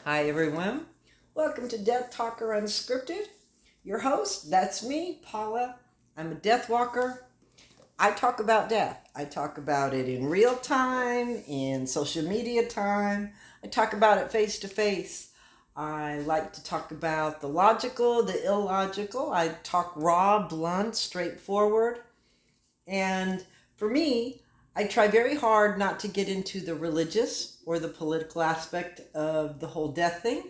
Hi everyone, welcome to Death Talker Unscripted. Your host, that's me, Paula. I'm a death walker. I talk about death. I talk about it in real time, in social media time. I talk about it face to face. I like to talk about the logical, the illogical. I talk raw, blunt, straightforward. And for me, I try very hard not to get into the religious or the political aspect of the whole death thing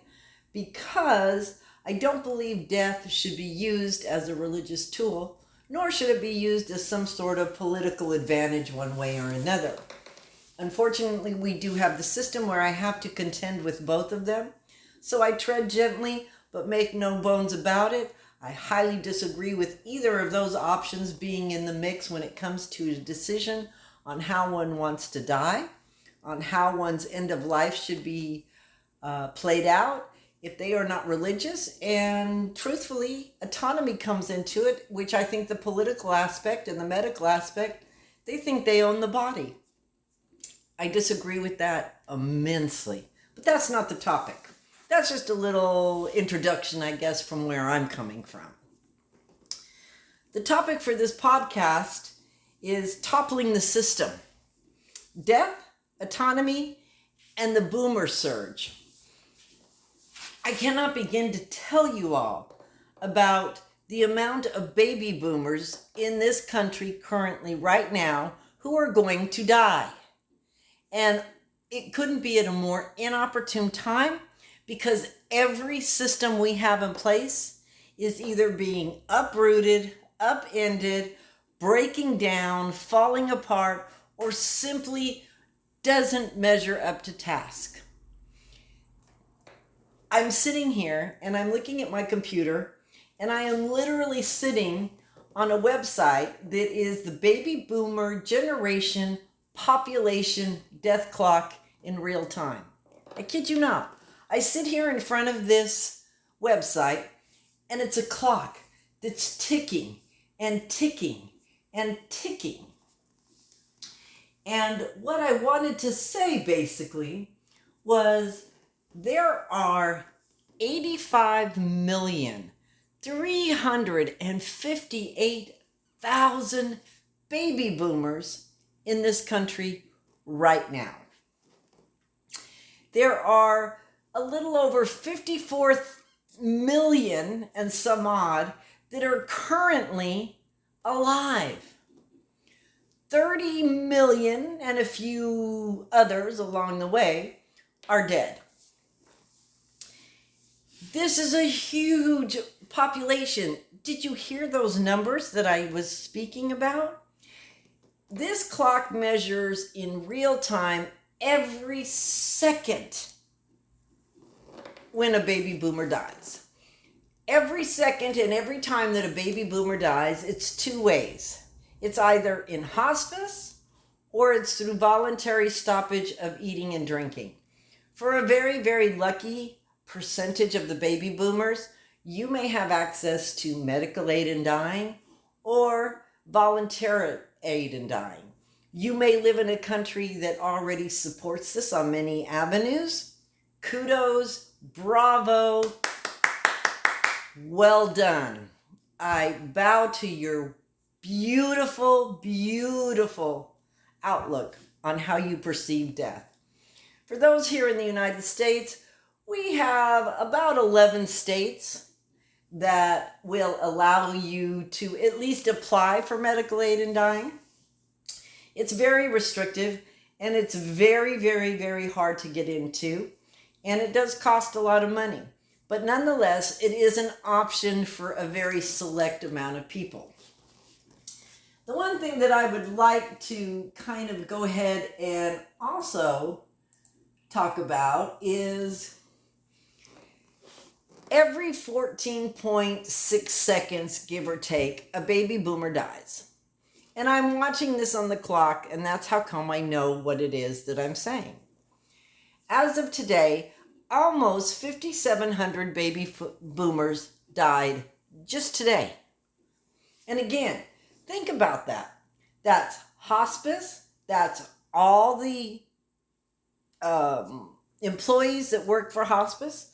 because I don't believe death should be used as a religious tool, nor should it be used as some sort of political advantage one way or another. Unfortunately, we do have the system where I have to contend with both of them, so I tread gently but make no bones about it. I highly disagree with either of those options being in the mix when it comes to a decision on how one wants to die, on how one's end of life should be played out if they are not religious. And truthfully, autonomy comes into it, which I think the political aspect and the medical aspect, they think they own the body. I disagree with that immensely, but that's not the topic. That's just a little introduction, I guess, from where I'm coming from. The topic for this podcast is toppling the system. Death, autonomy, and the boomer surge. I cannot begin to tell you all about the amount of baby boomers in this country currently right now who are going to die. And it couldn't be at a more inopportune time because every system we have in place is either being uprooted, upended, breaking down, falling apart, or simply doesn't measure up to task. I'm sitting here and I'm looking at my computer and I am literally sitting on a website that is the baby boomer generation population death clock in real time. I kid you not. I sit here in front of this website and it's a clock that's ticking and ticking and ticking. And what I wanted to say basically was there are 85,358,000 baby boomers in this country right now. There are a little over 54 million and some odd that are currently alive. 30 million and a few others along the way are dead. This is a huge population. Did you hear those numbers that I was speaking about? This clock measures in real time every second when a baby boomer dies. Every second and every time that a baby boomer dies, it's two ways. It's either in hospice or it's through voluntary stoppage of eating and drinking. For a very, very lucky percentage of the baby boomers, you may have access to medical aid in dying or voluntary aid in dying. You may live in a country that already supports this on many avenues. Kudos, bravo, well done. I bow to your beautiful, beautiful outlook on how you perceive death. For those here in the United States, we have about 11 states that will allow you to at least apply for medical aid in dying. It's very restrictive and it's very, very, very hard to get into. And it does cost a lot of money. But nonetheless, it is an option for a very select amount of people. The one thing that I would like to kind of go ahead and also talk about is every 14.6 seconds, give or take, a baby boomer dies. And I'm watching this on the clock, and that's how come I know what it is that I'm saying. As of today, almost 5,700 baby boomers died just today. And again, think about that. That's hospice. That's all the employees that work for hospice.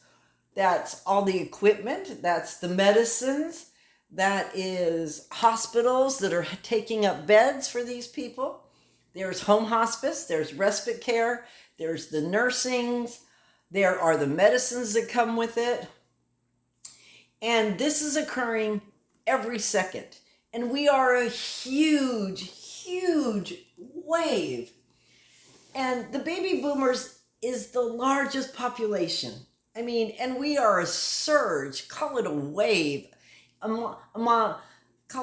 That's all the equipment. That's the medicines. That is hospitals that are taking up beds for these people. There's home hospice. There's respite care. There's the nursings. There are the medicines that come with it. And this is occurring every second. And we are a huge, huge wave. And the baby boomers is the largest population. I mean, and we are a surge, call it a wave, call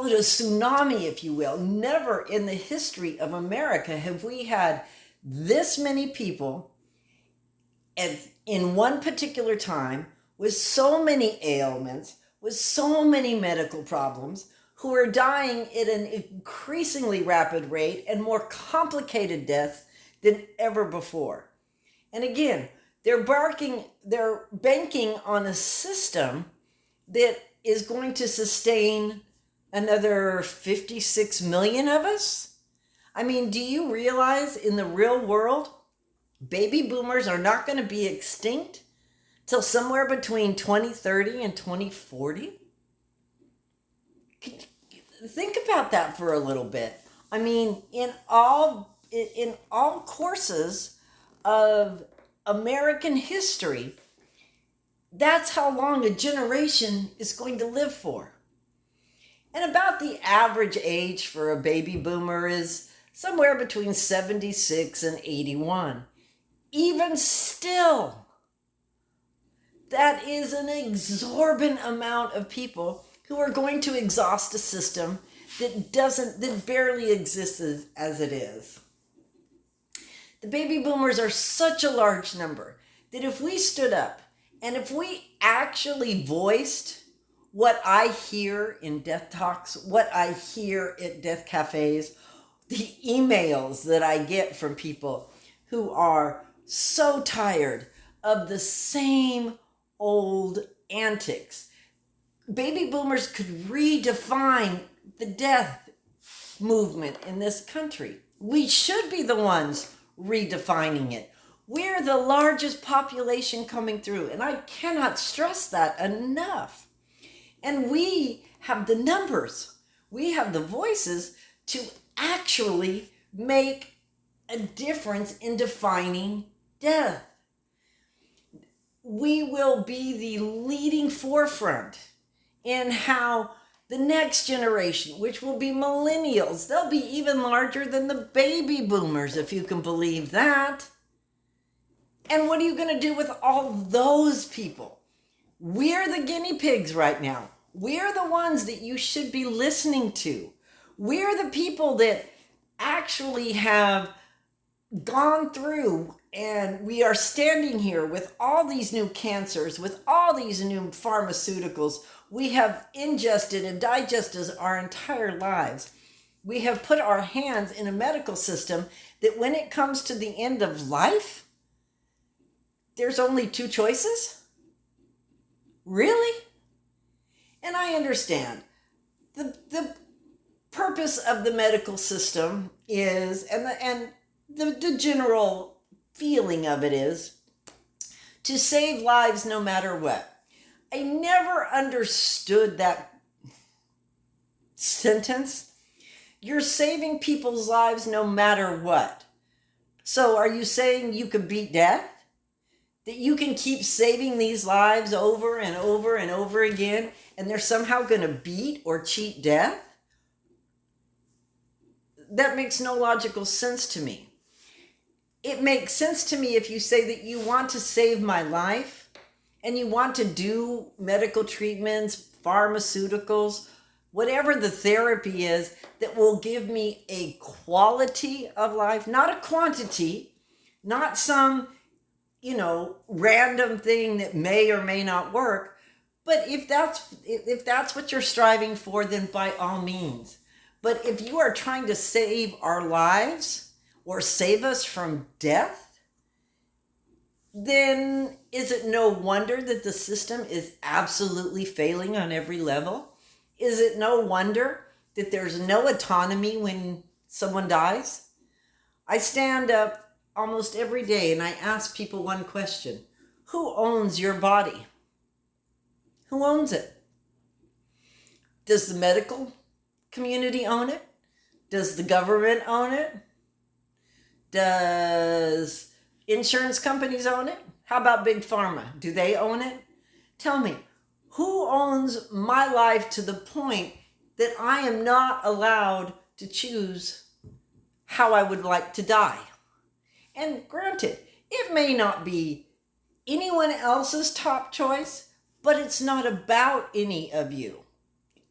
it a tsunami, if you will. Never in the history of America have we had this many people in one particular time with so many ailments, with so many medical problems, who are dying at an increasingly rapid rate and more complicated deaths than ever before. And again, they're banking on a system that is going to sustain another 56 million of us. I mean, do you realize in the real world, baby boomers are not going to be extinct till somewhere between 2030 and 2040? Think about that for a little bit. I mean, in all courses of American history, that's how long a generation is going to live for. And about the average age for a baby boomer is somewhere between 76 and 81. Even still, that is an exorbitant amount of people who are going to exhaust a system that barely exists as it is. The baby boomers are such a large number that if we stood up and if we actually voiced what I hear in death talks, what I hear at death cafes, the emails that I get from people who are so tired of the same old antics. Baby boomers could redefine the death movement in this country. We should be the ones redefining it. We're the largest population coming through, and I cannot stress that enough. And we have the numbers, we have the voices to actually make a difference in defining death. We will be the leading forefront in how the next generation, which will be millennials, they'll be even larger than the baby boomers, if you can believe that. And what are you going to do with all those people? We're the guinea pigs right now. We're the ones that you should be listening to. We're the people that actually have gone through, and we are standing here with all these new cancers, with all these new pharmaceuticals we have ingested and digested our entire lives. We have put our hands in a medical system that when it comes to the end of life, there's only two choices? Really? And I understand. The purpose of the medical system is, and the general feeling of it is, to save lives no matter what. I never understood that sentence. You're saving people's lives no matter what. So are you saying you can beat death? That you can keep saving these lives over and over and over again, and they're somehow going to beat or cheat death? That makes no logical sense to me. It makes sense to me if you say that you want to save my life and you want to do medical treatments, pharmaceuticals, whatever the therapy is that will give me a quality of life, not a quantity, not some, random thing that may or may not work. But if that's what you're striving for, then by all means. But if you are trying to save our lives or save us from death, then is it no wonder that the system is absolutely failing on every level? Is it no wonder that there's no autonomy when someone dies? I stand up almost every day, and I ask people one question: who owns your body? Who owns it? Does the medical community own it? Does the government own it? Does insurance companies own it? How about Big Pharma? Do they own it? Tell me, who owns my life to the point that I am not allowed to choose how I would like to die? And granted, it may not be anyone else's top choice, but it's not about any of you.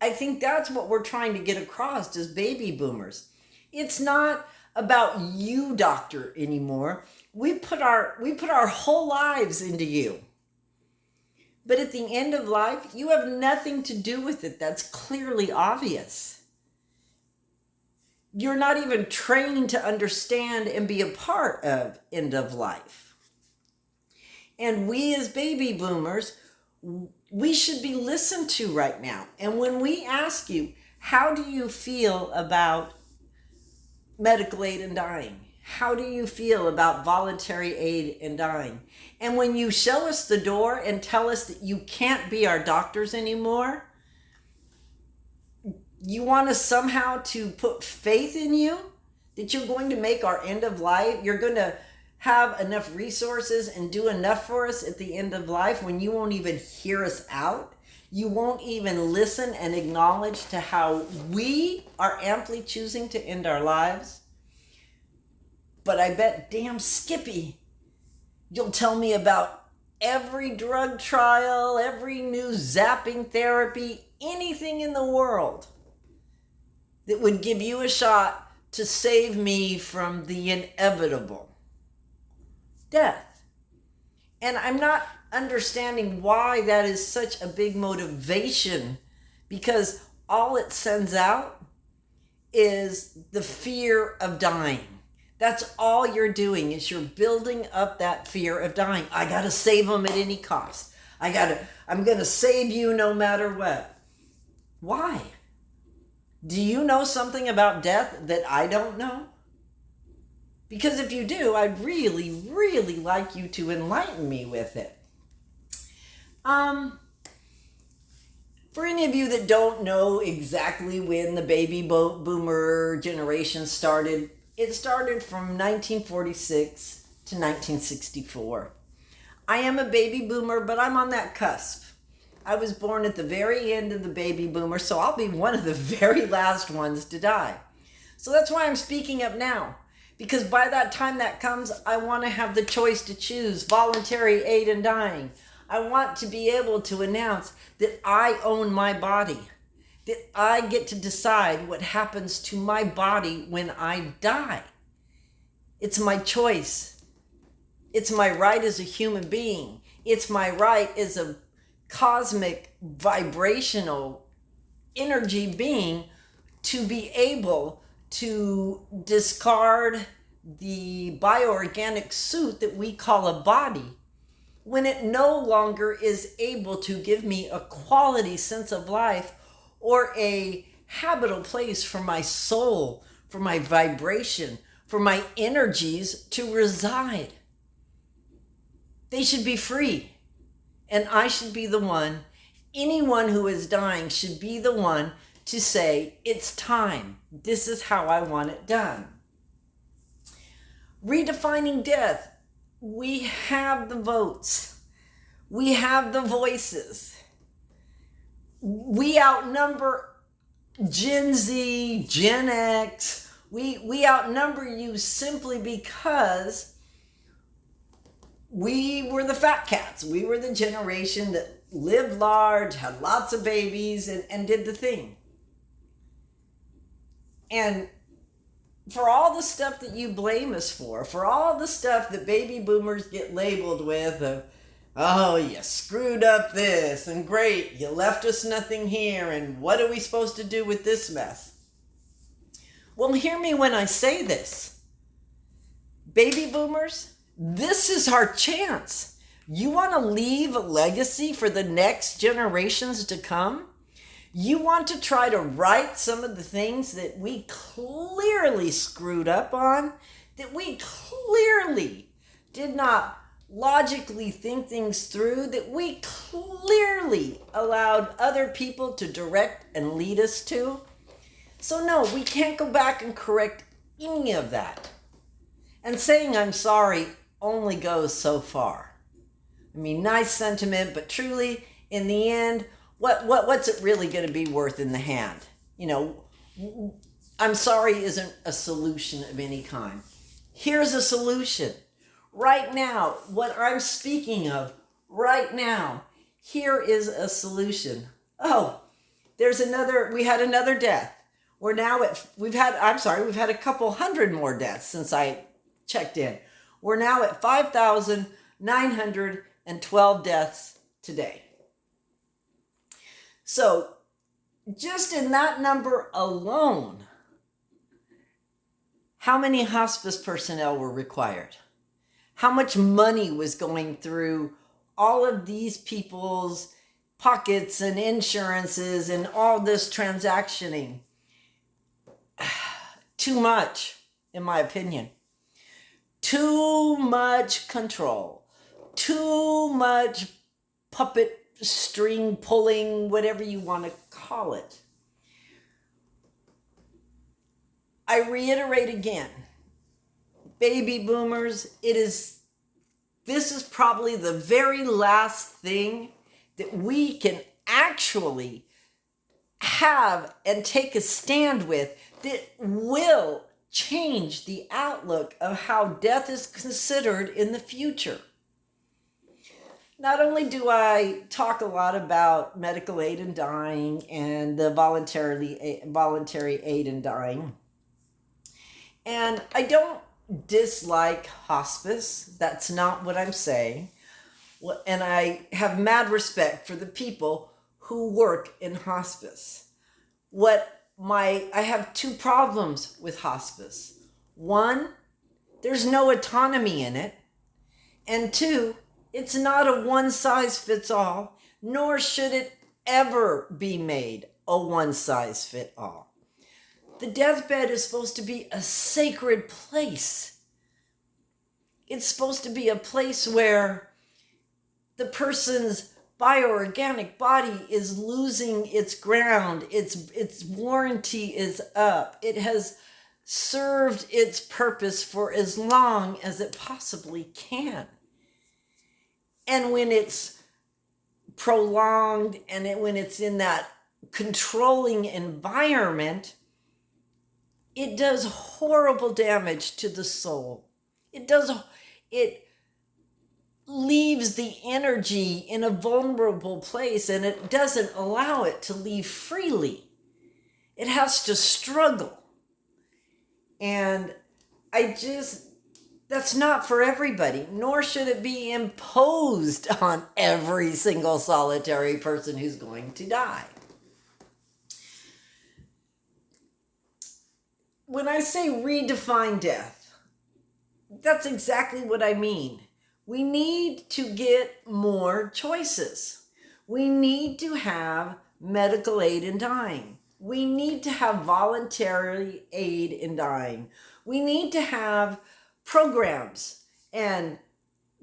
I think that's what we're trying to get across as baby boomers. It's not about you, doctor, anymore. We put our whole lives into you. But at the end of life, you have nothing to do with it. That's clearly obvious. You're not even trained to understand and be a part of end of life. And we as baby boomers, we should be listened to right now. And when we ask you, how do you feel about medical aid and dying? How do you feel about voluntary aid and dying? And when you show us the door and tell us that you can't be our doctors anymore, you want us somehow to put faith in you that you're going to make our end of life, you're going to have enough resources and do enough for us at the end of life when you won't even hear us out. You won't even listen and acknowledge to how we are amply choosing to end our lives. But I bet damn Skippy, you'll tell me about every drug trial, every new zapping therapy, anything in the world that would give you a shot to save me from the inevitable death. And I'm not understanding why that is such a big motivation, because all it sends out is the fear of dying. That's all you're doing, is you're building up that fear of dying. I got to save them at any cost. I'm going to save you no matter what. Why? Do you know something about death that I don't know? Because if you do, I'd really, really like you to enlighten me with it. For any of you that don't know exactly when the baby boomer generation started, it started from 1946 to 1964. I am a baby boomer, but I'm on that cusp. I was born at the very end of the baby boomer, so I'll be one of the very last ones to die. So that's why I'm speaking up now. Because by that time that comes, I want to have the choice to choose voluntary aid and dying. I want to be able to announce that I own my body, that I get to decide what happens to my body when I die. It's my choice. It's my right as a human being. It's my right as a cosmic, vibrational energy being to be able to discard the bioorganic suit that we call a body when it no longer is able to give me a quality sense of life or a habitable place for my soul, for my vibration, for my energies to reside. They should be free. And I should be the one, anyone who is dying should be the one to say, it's time. This is how I want it done. Redefining death. We have the votes. We have the voices. We outnumber Gen Z, Gen X. We outnumber you simply because we were the fat cats. We were the generation that lived large, had lots of babies, and did the thing. And for all the stuff that you blame us for all the stuff that baby boomers get labeled with of, oh, you screwed up this, and great, you left us nothing here, and what are we supposed to do with this mess? Well, hear me when I say this. Baby boomers, this is our chance. You want to leave a legacy for the next generations to come? You want to try to right some of the things that we clearly screwed up on? that we clearly did not logically think things through, that we clearly allowed other people to direct and lead us to. So no, we can't go back and correct any of that. And saying I'm sorry only goes so far. I mean, nice sentiment, but truly, in the end, what's it really going to be worth in the hand? You know, I'm sorry isn't a solution of any kind. Here's a solution. Right now, what I'm speaking of right now, here is a solution. Oh, we had another death. We've had a couple hundred more deaths since I checked in. We're now at 5,912 deaths today. So just in that number alone, how many hospice personnel were required? How much money was going through all of these people's pockets and insurances and all this transactioning? Too much, in my opinion. Too much control. Too much puppet string pulling, whatever you want to call it. I reiterate again, baby boomers, this is probably the very last thing that we can actually have and take a stand with that will change the outlook of how death is considered in the future. Not only do I talk a lot about medical aid in dying and the voluntary aid in dying, and I don't dislike hospice. That's not what I'm saying. And I have mad respect for the people who work in hospice. I have two problems with hospice. One, there's no autonomy in it. And two, it's not a one-size-fits-all, nor should it ever be made a one-size-fits-all. The deathbed is supposed to be a sacred place. It's supposed to be a place where the person's bioorganic body is losing its ground. Its warranty is up. It has served its purpose for as long as it possibly can. And when it's prolonged and when it's in that controlling environment, it does horrible damage to the soul. It leaves the energy in a vulnerable place, and it doesn't allow it to leave freely. It has to struggle. And that's not for everybody, nor should it be imposed on every single solitary person who's going to die. When I say redefine death, that's exactly what I mean. We need to get more choices. We need to have medical aid in dying. We need to have voluntary aid in dying. We need to have programs and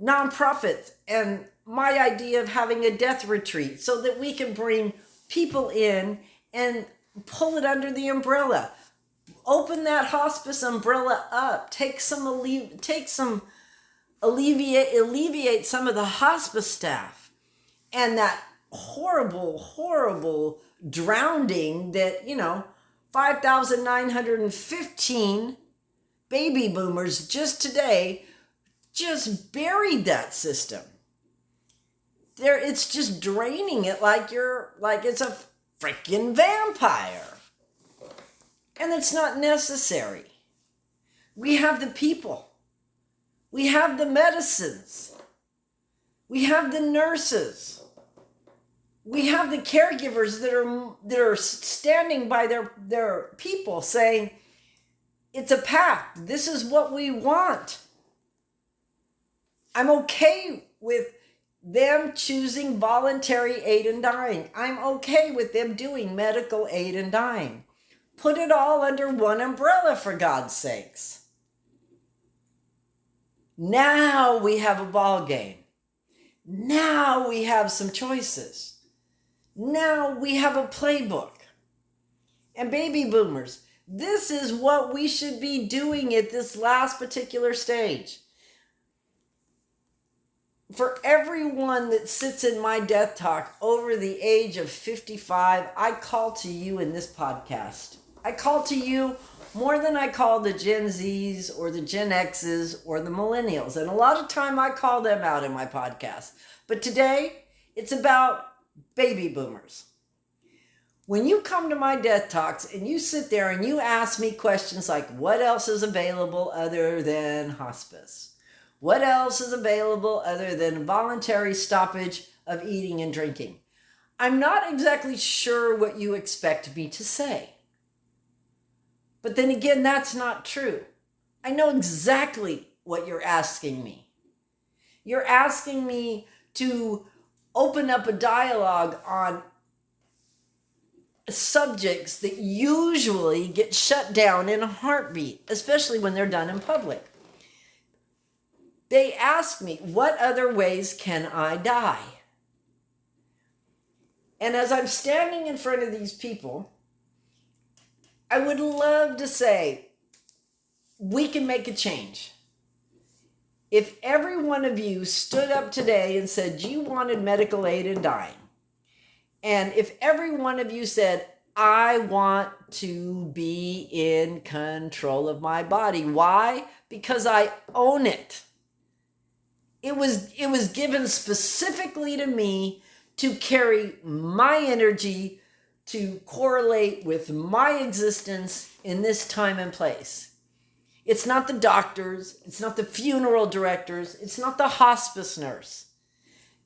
nonprofits, and my idea of having a death retreat so that we can bring people in and pull it under the umbrella. Open that hospice umbrella up. Alleviate some of the hospice staff and that horrible drowning that, 5,915 baby boomers just today just buried that system. It's just draining it like it's a freaking vampire. And it's not necessary. We have the people. We have the medicines. We have the nurses. We have the caregivers that are standing by their people saying, it's a pact. This is what we want. I'm okay with them choosing voluntary aid in dying. I'm okay with them doing medical aid in dying. Put it all under one umbrella, for God's sakes. Now we have a ball game. Now we have some choices. Now we have a playbook. And baby boomers, this is what we should be doing at this last particular stage. For everyone that sits in my death talk over the age of 55, I call to you in this podcast. I call to you more than I call the Gen Zs or the Gen Xs or the millennials. And a lot of time I call them out in my podcast. But today, it's about baby boomers. When you come to my death talks and you sit there and you ask me questions like, what else is available other than hospice? What else is available other than voluntary stoppage of eating and drinking? I'm not exactly sure what you expect me to say. But then again, that's not true. I know exactly what you're asking me. You're asking me to open up a dialogue on subjects that usually get shut down in a heartbeat, especially when they're done in public. They ask me, what other ways can I die? And as I'm standing in front of these people, I would love to say, we can make a change. If every one of you stood up today and said you wanted medical aid in dying, and if every one of you said, I want to be in control of my body. Why? Because I own it. It was given specifically to me to carry my energy, to correlate with my existence in this time and place. It's not the doctors, it's not the funeral directors, it's not the hospice nurse.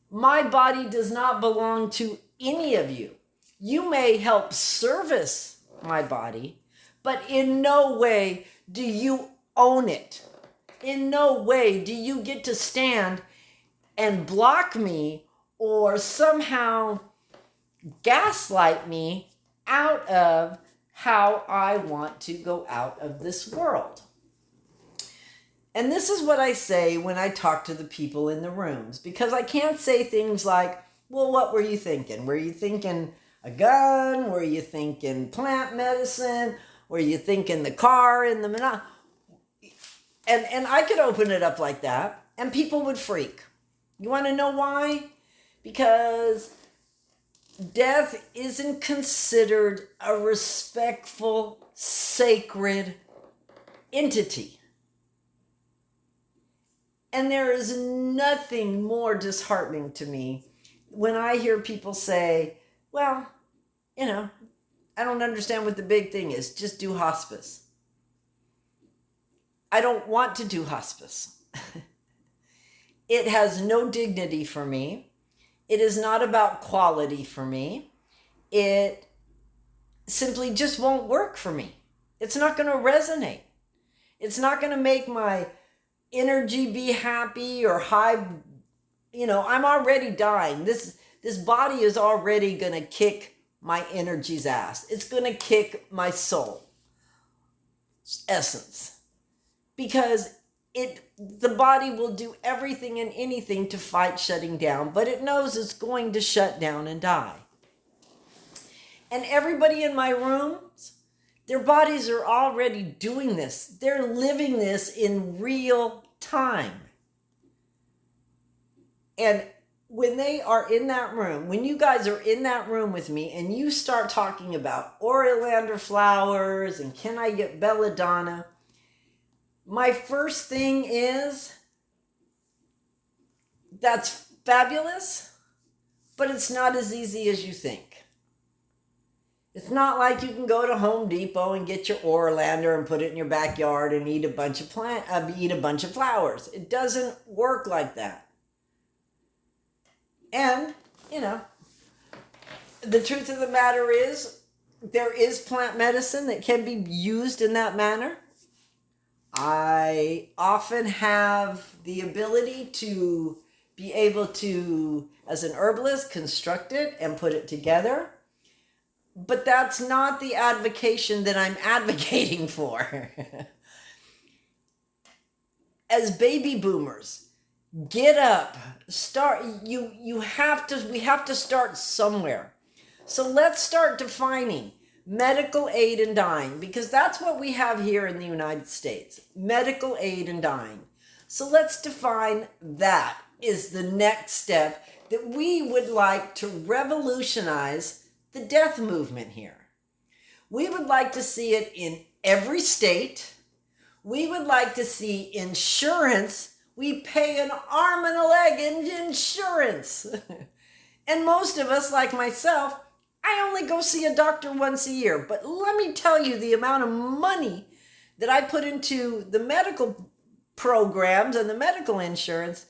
My body does not belong to any of you. You may help service my body, but in no way do you own it. In no way do you get to stand and block me or somehow gaslight me out of how I want to go out of this world. And this is what I say when I talk to the people in the rooms, because I can't say things like, well, what were you thinking? Were you thinking a gun? Were you thinking plant medicine? Were you thinking the car in the... And I could open it up like that, and people would freak. You want to know why? Because death isn't considered a respectful, sacred entity. And there is nothing more disheartening to me when I hear people say, well, I don't understand what the big thing is. Just do hospice. I don't want to do hospice. It has no dignity for me. It is not about quality for me. It simply just won't work for me. It's not going to resonate. It's not going to make my energy be happy or high. I'm already dying. This body is already going to kick my energy's ass. It's going to kick my soul essence. Because the body will do everything and anything to fight shutting down, but it knows it's going to shut down and die. And everybody in my rooms, their bodies are already doing this. They're living this in real time. And when they are in that room, when you guys are in that room with me and you start talking about Oleander flowers and can I get belladonna, my first thing is, that's fabulous, but it's not as easy as you think. It's not like you can go to Home Depot and get your Oleander and put it in your backyard and eat a bunch of flowers. It doesn't work like that. And, the truth of the matter is, there is plant medicine that can be used in that manner. I often have the ability to be able to, as an herbalist, construct it and put it together. But that's not the advocation that I'm advocating for. as baby boomers, get up, start, we have to start somewhere. So let's start defining medical aid in dying, because that's what we have here in the United States, medical aid in dying. So let's define that is the next step that we would like to revolutionize the death movement here. We would like to see it in every state. We would like to see insurance. We pay an arm and a leg in insurance. And most of us, like myself, I only go see a doctor once a year. But let me tell you the amount of money that I put into the medical programs and the medical insurance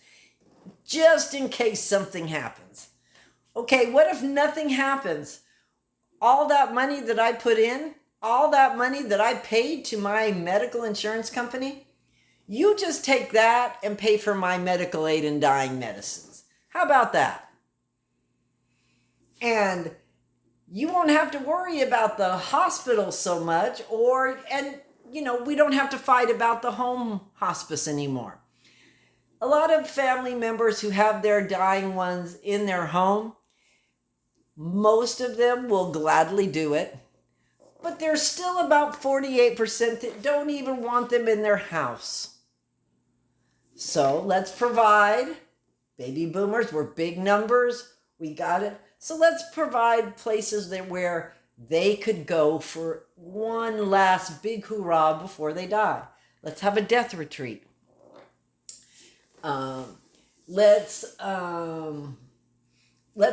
just in case something happens. Okay, what if nothing happens? All that money that I put in, all that money that I paid to my medical insurance company, you just take that and pay for my medical aid in dying medicines. How about that? And you won't have to worry about the hospital so much, we don't have to fight about the home hospice anymore. A lot of family members who have their dying ones in their home, most of them will gladly do it, but there's still about 48% that don't even want them in their house. So let's provide, baby boomers, we're big numbers, we got it. So let's provide places where they could go for one last big hoorah before they die. Let's have a death retreat. Let's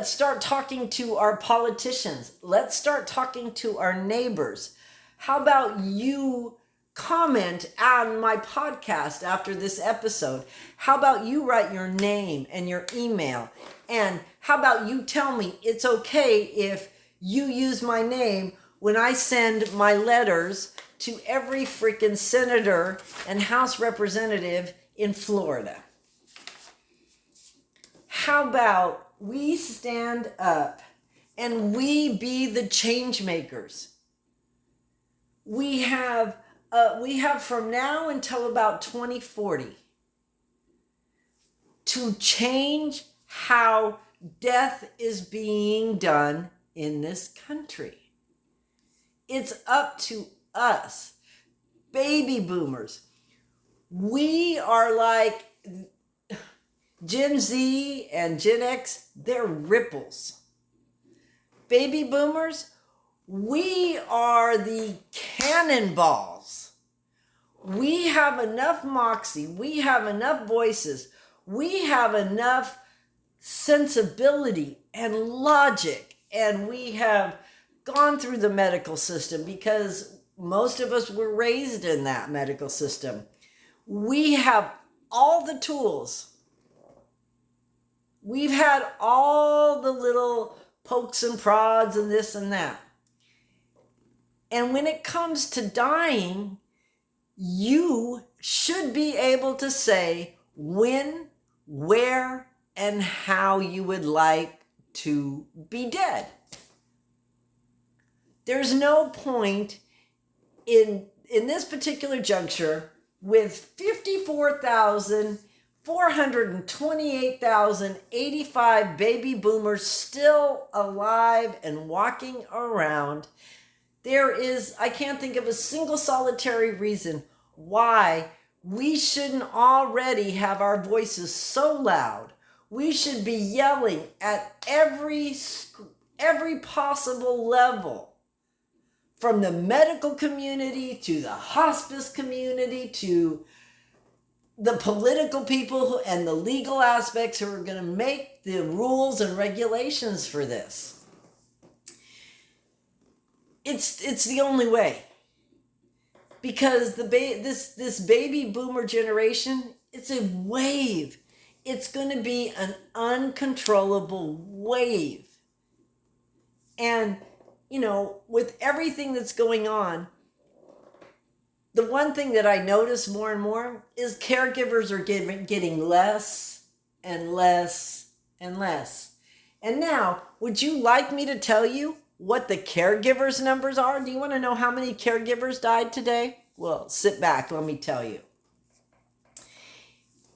start talking to our politicians. Let's start talking to our neighbors. How about you comment on my podcast after this episode? How about you write your name and your email? And how about you tell me it's okay if you use my name when I send my letters to every freaking senator and House representative in Florida? How about we stand up and we be the change makers? We have from now until about 2040 to change how death is being done in this country. It's up to us, baby boomers. We are like Gen Z and Gen X, they're ripples. Baby boomers, we are the cannonballs. We have enough moxie. We have enough voices. We have enough sensibility and logic. And we have gone through the medical system because most of us were raised in that medical system. We have all the tools. We've had all the little pokes and prods and this and that. And when it comes to dying, you should be able to say when, where, and how you would like to be dead. There's no point in this particular juncture with 428,085 baby boomers still alive and walking around. I can't think of a single solitary reason why we shouldn't already have our voices so loud. We should be yelling at every possible level, from the medical community to the hospice community to the political people and the legal aspects who are going to make the rules and regulations for this. It's the only way, because this baby boomer generation, it's a wave. It's going to be an uncontrollable wave. And, with everything that's going on, the one thing that I notice more and more is caregivers are getting less and less and less. And now, would you like me to tell you what the caregivers numbers are? Do you want to know how many caregivers died today? Well, sit back, let me tell you.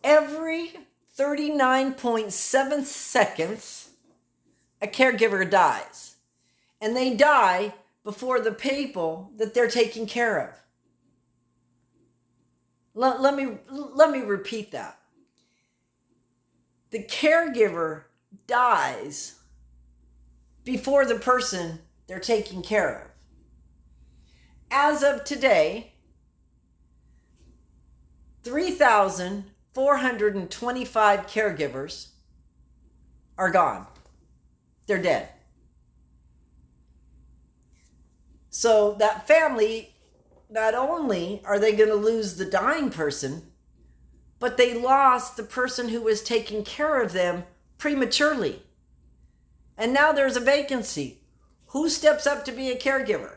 Every 39.7 seconds, a caregiver dies. And they die before the people that they're taking care of. Let me repeat that. The caregiver dies before the person they're taking care of. As of today, 3,425 caregivers are gone. They're dead. So that family, not only are they going to lose the dying person, but they lost the person who was taking care of them prematurely. And now there's a vacancy. Who steps up to be a caregiver?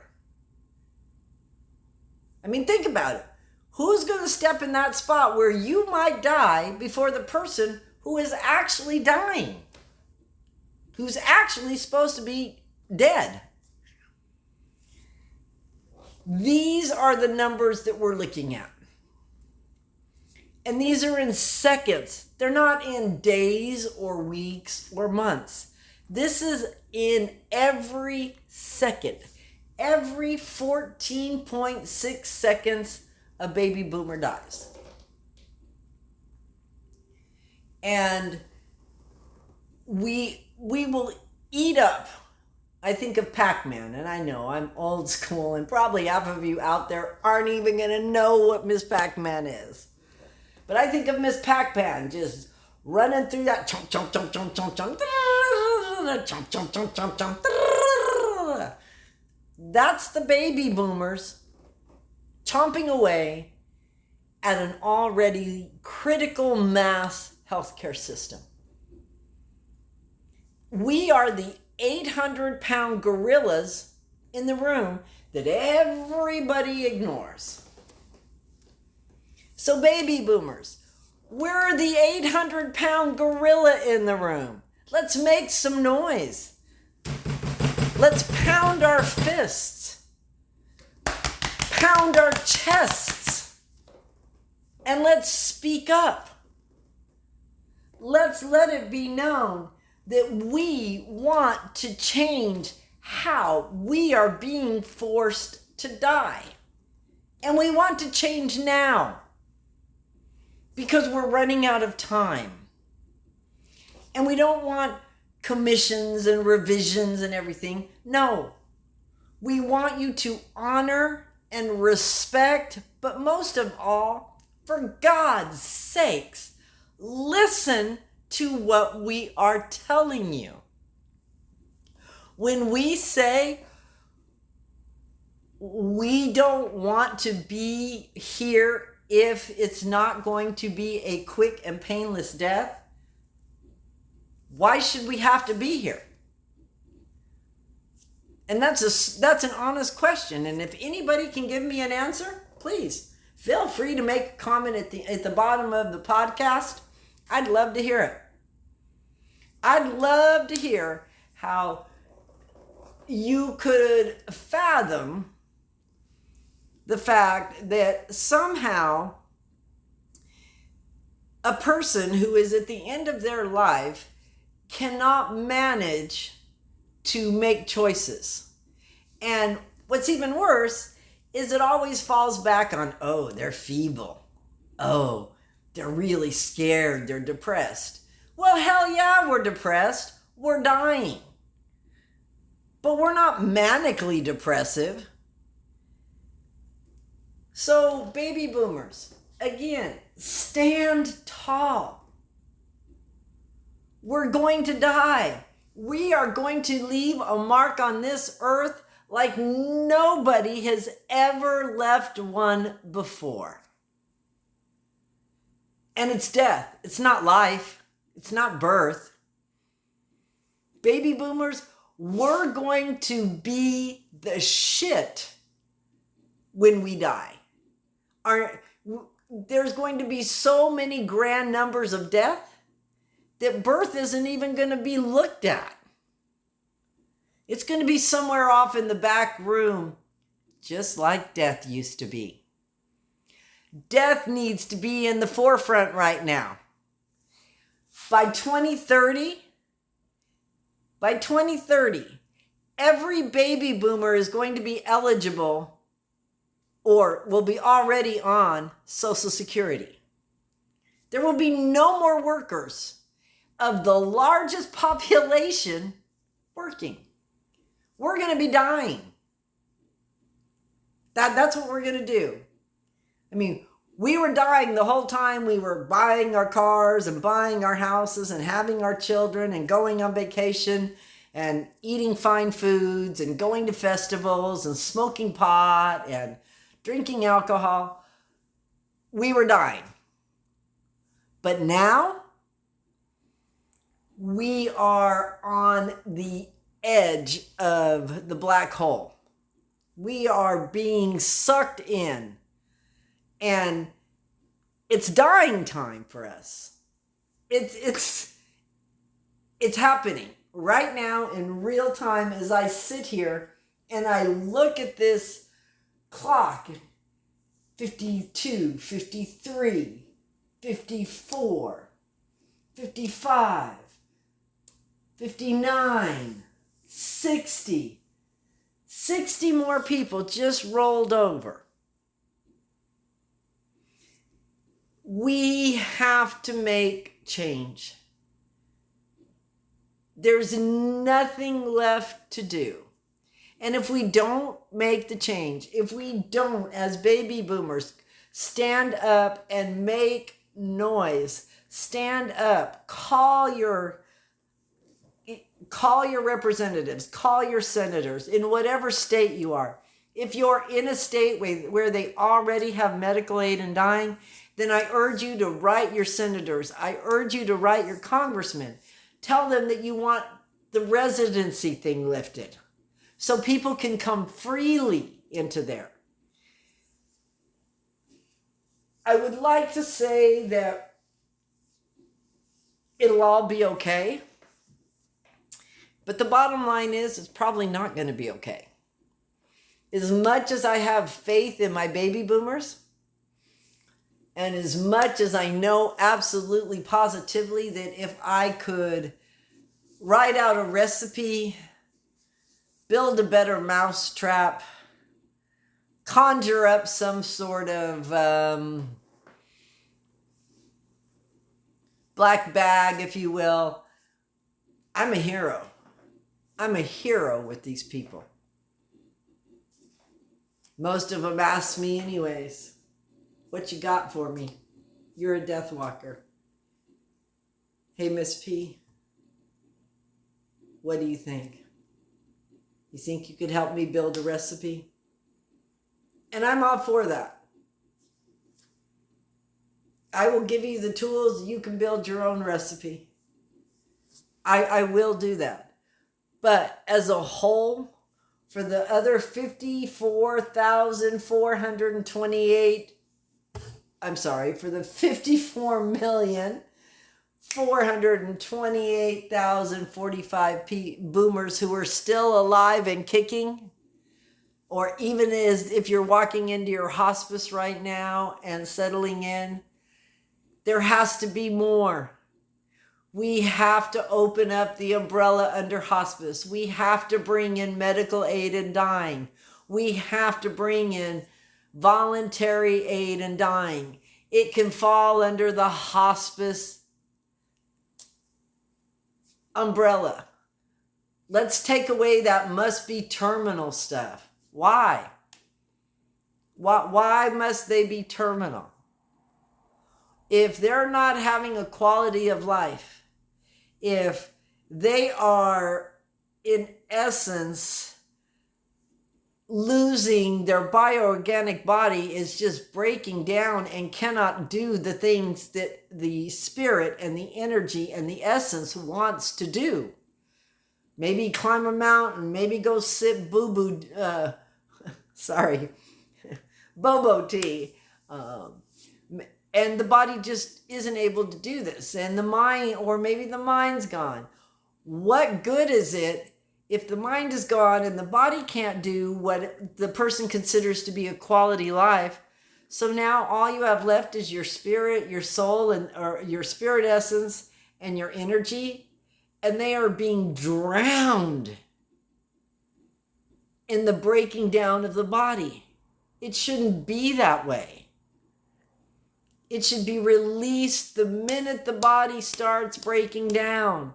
I mean, think about it. Who's going to step in that spot where you might die before the person who is actually dying? Who's actually supposed to be dead? These are the numbers that we're looking at. And these are in seconds. They're not in days or weeks or months. This is in every second. Every 14.6 seconds, a baby boomer dies. And we will eat up. I think of Pac-Man, and I know I'm old school, and probably half of you out there aren't even going to know what Miss Pac-Man is. But I think of Miss Pac-Man just running through that chomp, chomp, chomp, chomp, chomp, chomp, chomp, chomp, chomp, chomp, chomp. That's the baby boomers chomping away at an already critical mass healthcare system. We are the 800-pound gorillas in the room that everybody ignores. So baby boomers, we're the 800-pound gorilla in the room. Let's make some noise. Let's pound our fists, pound our chests, and let's speak up. Let's let it be known that we want to change how we are being forced to die. And we want to change now because we're running out of time. And we don't want commissions and revisions and everything. No, we want you to honor and respect, but most of all, for God's sakes, listen to what we are telling you. When we say we don't want to be here if it's not going to be a quick and painless death, why should we have to be here? And that's an honest question. And if anybody can give me an answer, please feel free to make a comment at the bottom of the podcast. I'd love to hear it. I'd love to hear how you could fathom the fact that somehow a person who is at the end of their life cannot manage to make choices. And what's even worse is it always falls back on, oh, they're feeble. Oh, they're really scared. They're depressed. Well, hell yeah, we're depressed. We're dying. But we're not manically depressive. So, baby boomers, again, stand tall. We're going to die. We are going to leave a mark on this earth like nobody has ever left one before. And it's death. It's not life. It's not birth. Baby boomers, we're going to be the shit when we die. There's going to be so many grand numbers of death that birth isn't even going to be looked at. It's going to be somewhere off in the back room, just like death used to be. Death needs to be in the forefront right now. By 2030, every baby boomer is going to be eligible or will be already on Social Security. There will be no more workers of the largest population working. We're going to be dying. That's what we're going to do. I mean, we were dying the whole time we were buying our cars and buying our houses and having our children and going on vacation and eating fine foods and going to festivals and smoking pot and drinking alcohol. We were dying. But now we are on the edge of the black hole. We are being sucked in. And it's dying time for us. It's happening right now in real time as I sit here and I look at this clock. 52, 53, 54, 55, 59, 60. 60 more people just rolled over. We have to make change. There's nothing left to do. And if we don't make the change, if we don't, as baby boomers, stand up and make noise, stand up, call your representatives, call your senators in whatever state you are. If you're in a state where they already have medical aid and dying, then I urge you to write your senators. I urge you to write your congressmen. Tell them that you want the residency thing lifted so people can come freely into there. I would like to say that it'll all be okay. But the bottom line is, it's probably not going to be okay. As much as I have faith in my baby boomers, and as much as I know absolutely positively that if I could write out a recipe, build a better mousetrap, conjure up some sort of black bag, if you will, I'm a hero. I'm a hero with these people. Most of them ask me anyways, what you got for me? You're a death walker. Hey, Miss P, what do you think? You think you could help me build a recipe? And I'm all for that. I will give you the tools. You can build your own recipe. I will do that. But as a whole, for the other 54,428, for the 54,428,045 boomers who are still alive and kicking, or even as if you're walking into your hospice right now and settling in, there has to be more. We have to open up the umbrella under hospice. We have to bring in medical aid and dying. We have to bring in voluntary aid and dying. It can fall under the hospice umbrella. Let's take away that must be terminal stuff. Why? Why must they be terminal? If they're not having a quality of life, if they are in essence losing their bioorganic body, is just breaking down and cannot do the things that the spirit and the energy and the essence wants to do. Maybe climb a mountain, maybe go sip bobo tea. And the body just isn't able to do this. And the mind, or maybe the mind's gone. What good is it if the mind is gone and the body can't do what the person considers to be a quality life? So now all you have left is your spirit, your soul, or your spirit essence, and your energy, and they are being drowned in the breaking down of the body. It shouldn't be that way. It should be released the minute the body starts breaking down,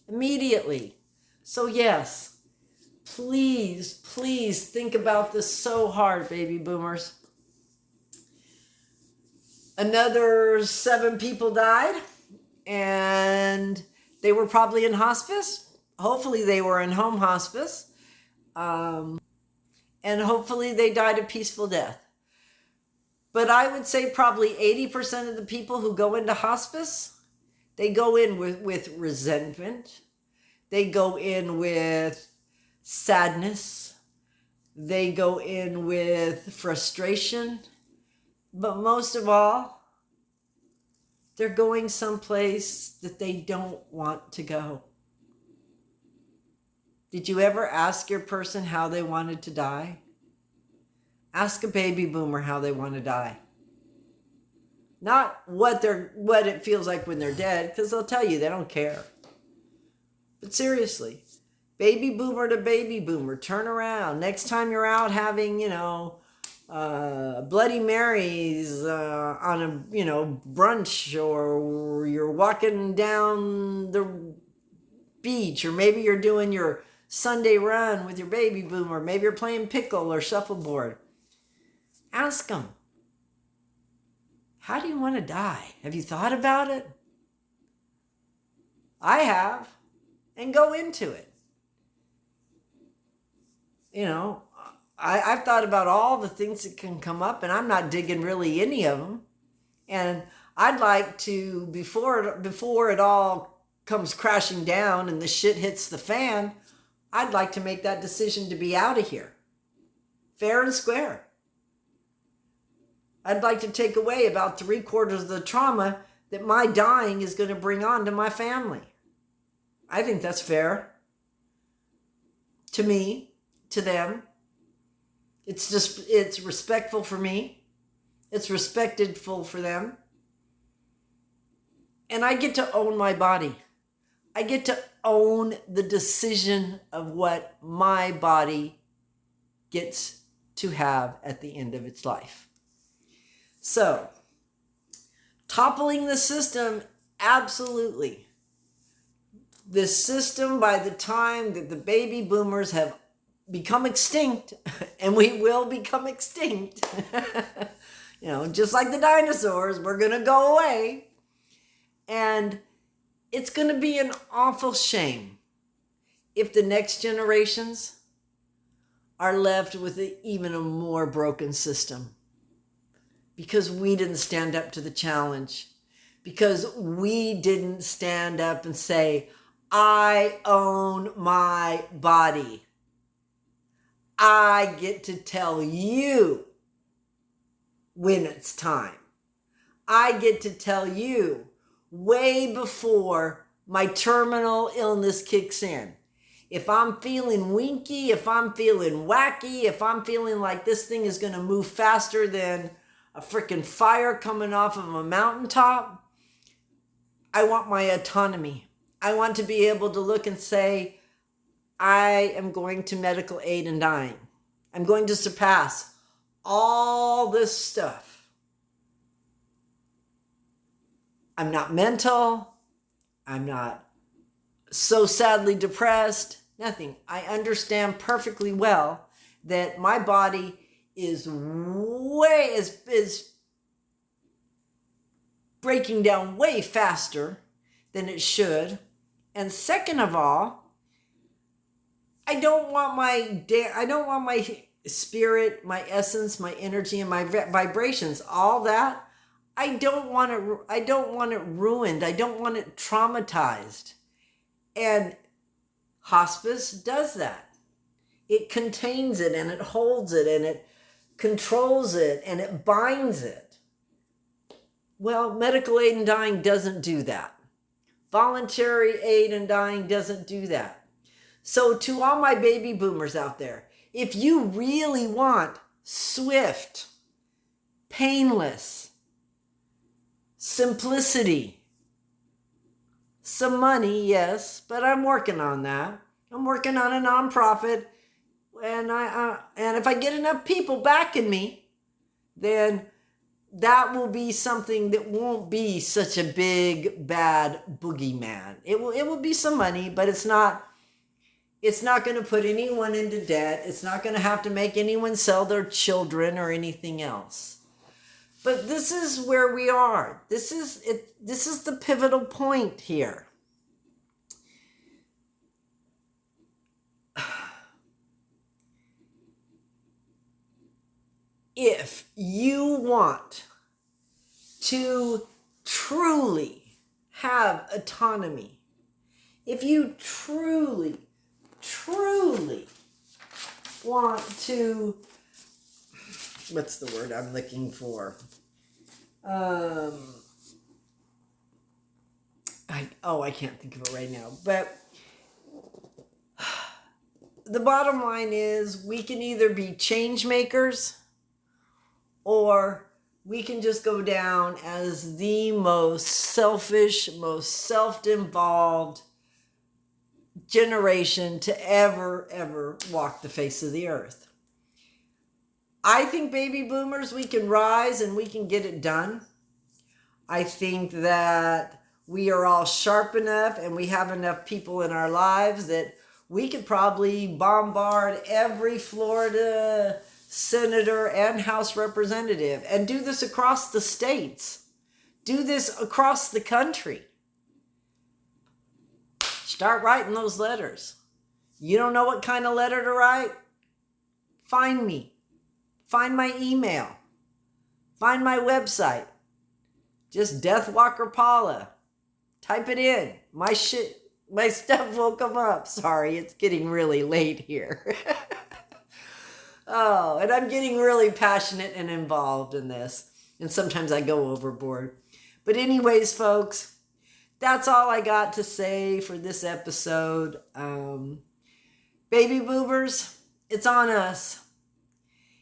immediately. So yes, please, please think about this so hard, baby boomers. Another 7 people died, and they were probably in hospice. Hopefully they were in home hospice. And hopefully they died a peaceful death. But I would say probably 80% of the people who go into hospice, they go in with resentment. They go in with sadness. They go in with frustration. But most of all, they're going someplace that they don't want to go. Did you ever ask your person how they wanted to die? Ask a baby boomer how they want to die. Not what it feels like when they're dead, because they'll tell you they don't care. But seriously, baby boomer to baby boomer, turn around. Next time you're out having, Bloody Marys on a, brunch, or you're walking down the beach, or maybe you're doing your Sunday run with your baby boomer. Maybe you're playing pickle or shuffleboard. Ask them, how do you want to die? Have you thought about it? I have, and go into it. I've thought about all the things that can come up, and I'm not digging really any of them. And I'd like to, before it all comes crashing down and the shit hits the fan, I'd like to make that decision to be out of here. Fair and square. I'd like to take away about 3/4 of the trauma that my dying is going to bring on to my family. I think that's fair. To me, to them. It's respectful for me. It's respectful for them. And I get to own my body. I get to own the decision of what my body gets to have at the end of its life. So, toppling the system, absolutely. This system, by the time that the baby boomers have become extinct, and we will become extinct, just like the dinosaurs, we're going to go away. And it's going to be an awful shame if the next generations are left with even a more broken system. Because we didn't stand up to the challenge. Because we didn't stand up and say, I own my body. I get to tell you when it's time. I get to tell you way before my terminal illness kicks in. If I'm feeling winky, if I'm feeling wacky, if I'm feeling like this thing is going to move faster than a freaking fire coming off of a mountaintop, I want my autonomy. I want to be able to look and say, I am going to medical aid in dying. I'm going to surpass all this stuff. I'm not mental. I'm not so sadly depressed. Nothing. I understand perfectly well that my body is breaking down way faster than it should. And second of all, I don't want my spirit, my essence, my energy, and my vibrations, all that. I don't want it ruined. I don't want it traumatized. And hospice does that. It contains it, and it holds it, and it controls it, and it binds it. Well, medical aid in dying doesn't do that. Voluntary aid in dying doesn't do that. So to all my baby boomers out there, if you really want swift, painless, simplicity, some money, yes, but I'm working on that. I'm working on a nonprofit, and and if I get enough people backing me, then that will be something that won't be such a big bad boogeyman. It will be some money, but it's not going to put anyone into debt. It's not going to have to make anyone sell their children or anything else. But this is where we are. This is it. This is the pivotal point here. If you want to truly have autonomy, if you truly want to, what's the word I'm looking for? I can't think of it right now. But the bottom line is we can either be change makers, or we can just go down as the most selfish, most self-involved generation to ever walk the face of the earth. I think baby boomers, we can rise and we can get it done. I think that we are all sharp enough and we have enough people in our lives that we could probably bombard every Florida senator and House representative and do this across the states. Do this across the country. Start writing those letters. You don't know what kind of letter to write? Find me. Find my email. Find my website. Just Deathwalker Paula. Type it in. My stuff will come up. Sorry, it's getting really late here. Oh, and I'm getting really passionate and involved in this. And sometimes I go overboard. But anyways, folks, that's all I got to say for this episode. Baby boomers, it's on us.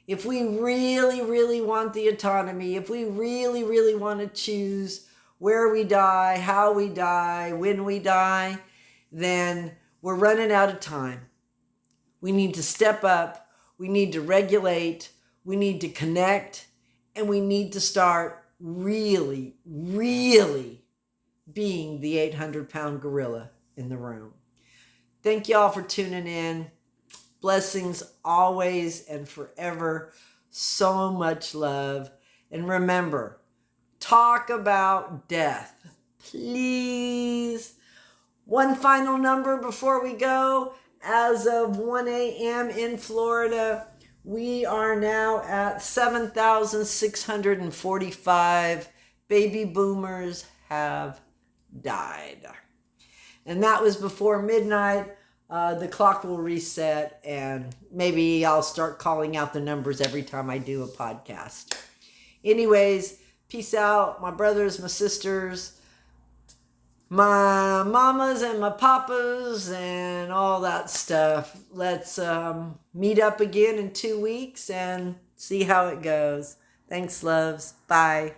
If we really want the autonomy, if we really want to choose where we die, how we die, when we die, then we're running out of time. We need to step up. We need to regulate, we need to connect, and we need to start really being the 800-pound gorilla in the room. Thank you all for tuning in. Blessings always and forever. So much love. And remember, talk about death, please. One final number before we go. As of 1 a.m. in Florida, we are now at 7,645 baby boomers have died. And that was before midnight. The clock will reset, and maybe I'll start calling out the numbers every time I do a podcast. Anyways, peace out, my brothers, my sisters, my mamas and my papas and all that stuff. Let's meet up again in 2 weeks and see how it goes. Thanks, loves. Bye.